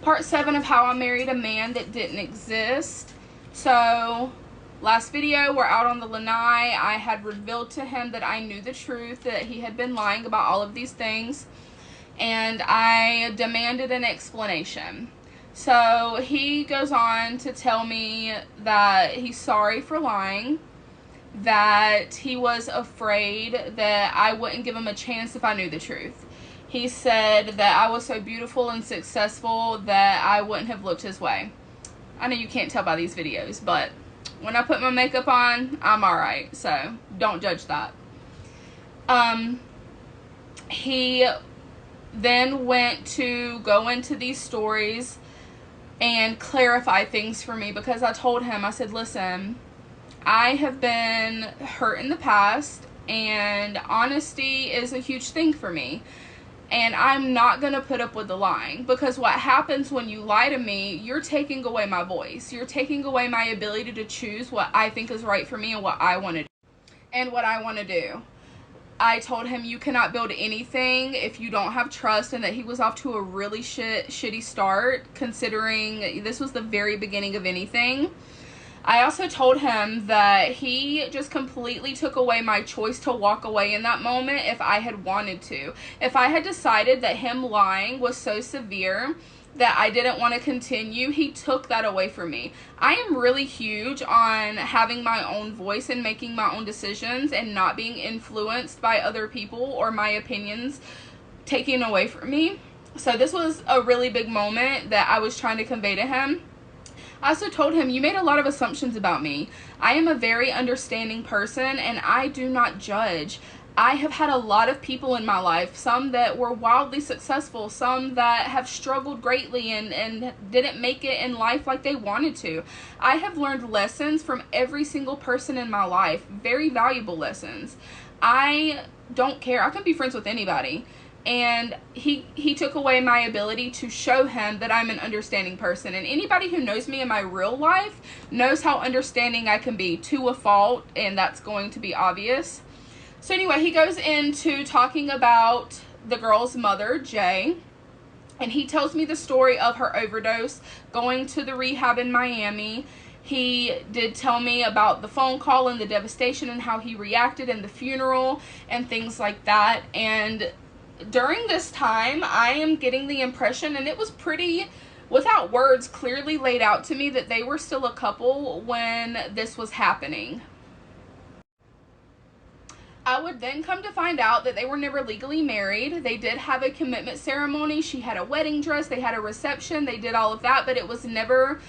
Part 7 of how I married a man that didn't exist. So, last video, we're out on the lanai. I had revealed to him that I knew the truth, that he had been lying about all of these things, and I demanded an explanation. So he goes on to tell me that he's sorry for lying, that he was afraid that I wouldn't give him a chance if I knew the truth. He said that I was so beautiful and successful that I wouldn't have looked his way. I know you can't tell by these videos, but when I put my makeup on, I'm alright, so don't judge that. He then went to go into these stories and clarify things for me, because I told him, I said, listen, I have been hurt in the past, and honesty is a huge thing for me. And I'm not going to put up with the lying, because what happens when you lie to me, you're taking away my voice. You're taking away my ability to choose what I think is right for me and what I want to do. And what I want to do. I told him you cannot build anything if you don't have trust, and that he was off to a really shitty start, considering this was the very beginning of anything. I also told him that he just completely took away my choice to walk away in that moment if I had wanted to. If I had decided that him lying was so severe that I didn't want to continue, he took that away from me. I am really huge on having my own voice and making my own decisions and not being influenced by other people or my opinions taken away from me. So this was a really big moment that I was trying to convey to him. I also told him, you made a lot of assumptions about me. I am a very understanding person, and I do not judge. I have had a lot of people in my life, some that were wildly successful, some that have struggled greatly and didn't make it in life like they wanted to. I have learned lessons from every single person in my life, very valuable lessons. I don't care. I can be friends with anybody. And he took away my ability to show him that I'm an understanding person. And anybody who knows me in my real life knows how understanding I can be to a fault, and that's going to be obvious. So anyway, he goes into talking about the girl's mother, Jay, and he tells me the story of her overdose, going to the rehab in Miami. He did tell me about the phone call and the devastation and how he reacted in the funeral and things like that. And during this time, I am getting the impression, and it was pretty, without words, clearly laid out to me, that they were still a couple when this was happening. I would then come to find out that they were never legally married. They did have a commitment ceremony. She had a wedding dress. They had a reception. They did all of that, but it was never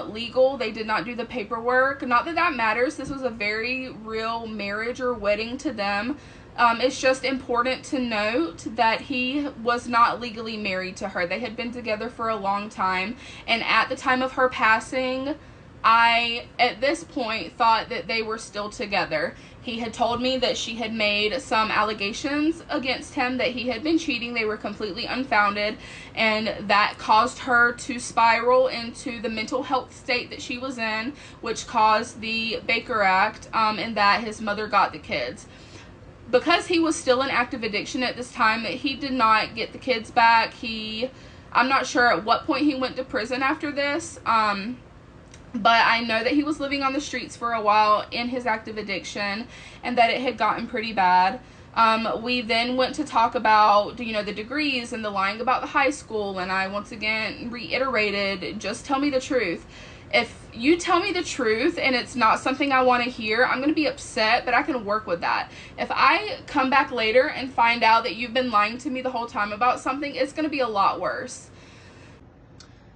legal. They did not do the paperwork. Not that that matters. This was a very real marriage or wedding to them. It's just important to note that he was not legally married to her. They had been together for a long time, and at the time of her passing, I, at this point, thought that they were still together. He had told me that she had made some allegations against him, that he had been cheating. They were completely unfounded, and that caused her to spiral into the mental health state that she was in, which caused the Baker Act, and that his mother got the kids. Because he was still in active addiction at this time, he did not get the kids back. I'm not sure at what point he went to prison after this, but I know that he was living on the streets for a while in his active addiction, and that it had gotten pretty bad. We then went to talk about, the degrees and the lying about the high school, and I once again reiterated, just tell me the truth. If you tell me the truth and it's not something I want to hear, I'm going to be upset, but I can work with that. If I come back later and find out that you've been lying to me the whole time about something, it's going to be a lot worse.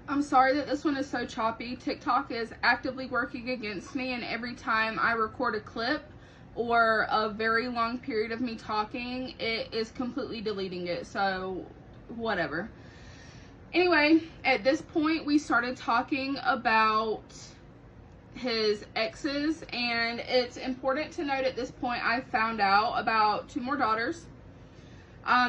I'm sorry that this one is so choppy. TikTok is actively working against me, and every time I record a clip or a very long period of me talking, it is completely deleting it, so whatever. Anyway, at this point, we started talking about his exes, and it's important to note at this point I found out about 2 more daughters.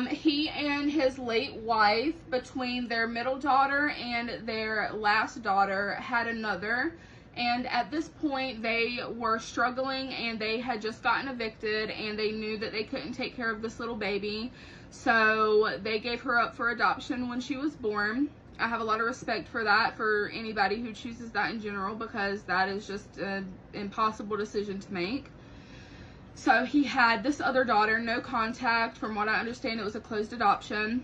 He and his late wife, between their middle daughter and their last daughter, had another, and at this point they were struggling, and they had just gotten evicted, and they knew that they couldn't take care of this little baby, so they gave her up for adoption when she was born. I have a lot of respect for that, for anybody who chooses that in general, because that is just an impossible decision to make. So he had this other daughter, no contact. From what I understand, it was a closed adoption.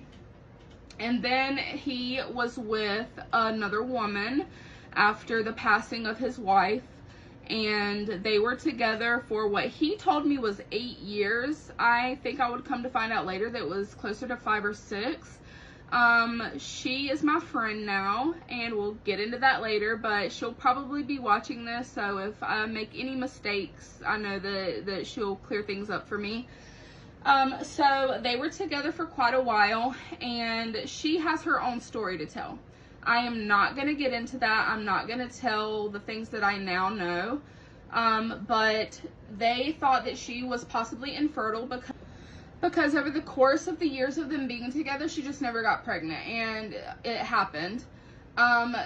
And then he was with another woman after the passing of his wife. And they were together for what he told me was 8 years. I think I would come to find out later that it was closer to 5 or 6. She is my friend now, and we'll get into that later, but she'll probably be watching this, so if I make any mistakes, I know that she'll clear things up for me. So they were together for quite a while, and she has her own story to tell. I am not going to get into that. I'm not going to tell the things that I now know, but they thought that she was possibly infertile because over the course of the years of them being together, she just never got pregnant, and it happened.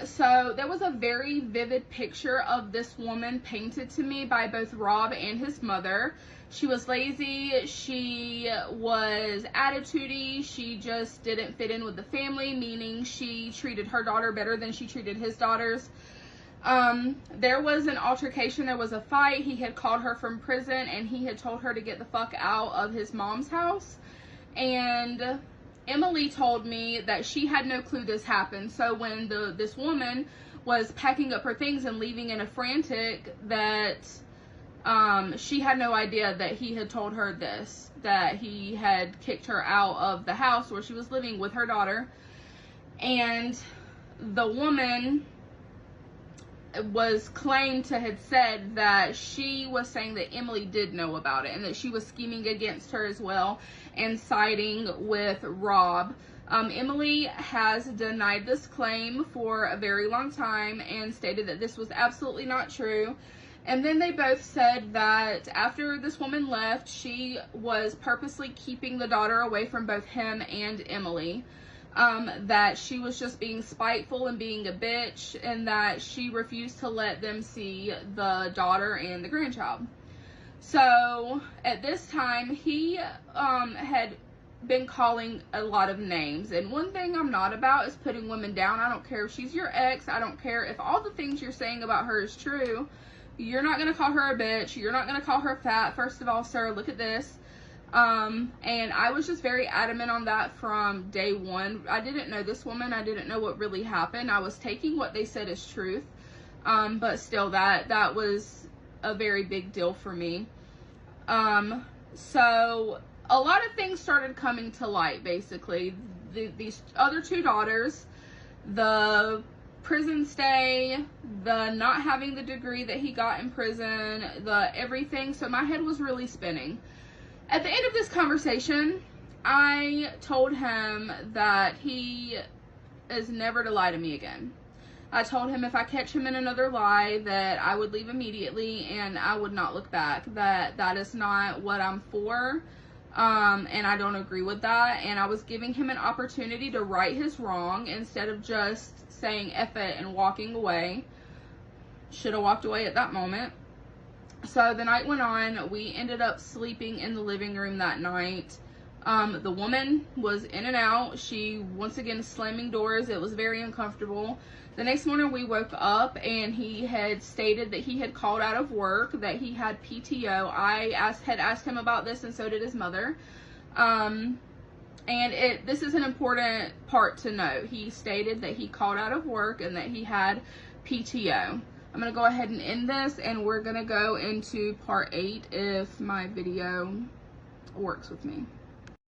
So there was a very vivid picture of this woman painted to me by both Rob and his mother. She was lazy, she was attitudey, she just didn't fit in with the family, meaning she treated her daughter better than she treated his daughters. There was an altercation, there was a fight. He had called her from prison, and he had told her to get the fuck out of his mom's house. And Emily told me that she had no clue this happened. So when this woman was packing up her things and leaving in a frantic, that she had no idea that he had told her this, that he had kicked her out of the house where she was living with her daughter. And the woman was claimed to have said that she was saying that Emily did know about it, and that she was scheming against her as well and siding with Rob. Emily has denied this claim for a very long time and stated that this was absolutely not true. And then they both said that after this woman left, she was purposely keeping the daughter away from both him and Emily. That she was just being spiteful and being a bitch, and that she refused to let them see the daughter and the grandchild. So at this time, he had been calling a lot of names. And one thing I'm not about is putting women down. I don't care if she's your ex. I don't care if all the things you're saying about her is true. You're not going to call her a bitch. You're not going to call her fat. First of all, sir, look at this. And I was just very adamant on that from day one. I didn't know this woman. I didn't know what really happened. I was taking what they said as truth. But still, that was a very big deal for me. So a lot of things started coming to light, basically. These other two daughters, the prison stay, the not having the degree that he got in prison, the everything. So my head was really spinning. At the end of this conversation, I told him that he is never to lie to me again. I told him if I catch him in another lie, that I would leave immediately and I would not look back. That is not what I'm for, and I don't agree with that. And I was giving him an opportunity to right his wrong instead of just saying F it and walking away. Should have walked away at that moment. So the night went on. We ended up sleeping in the living room that night. The woman was in and out. She, once again, slamming doors. It was very uncomfortable. The next morning we woke up and he had stated that he had called out of work, that he had PTO. I had asked him about this, and so did his mother. And this is an important part to note. He stated that he called out of work and that he had PTO. I'm going to go ahead and end this, and we're going to go into part 8 if my video works with me.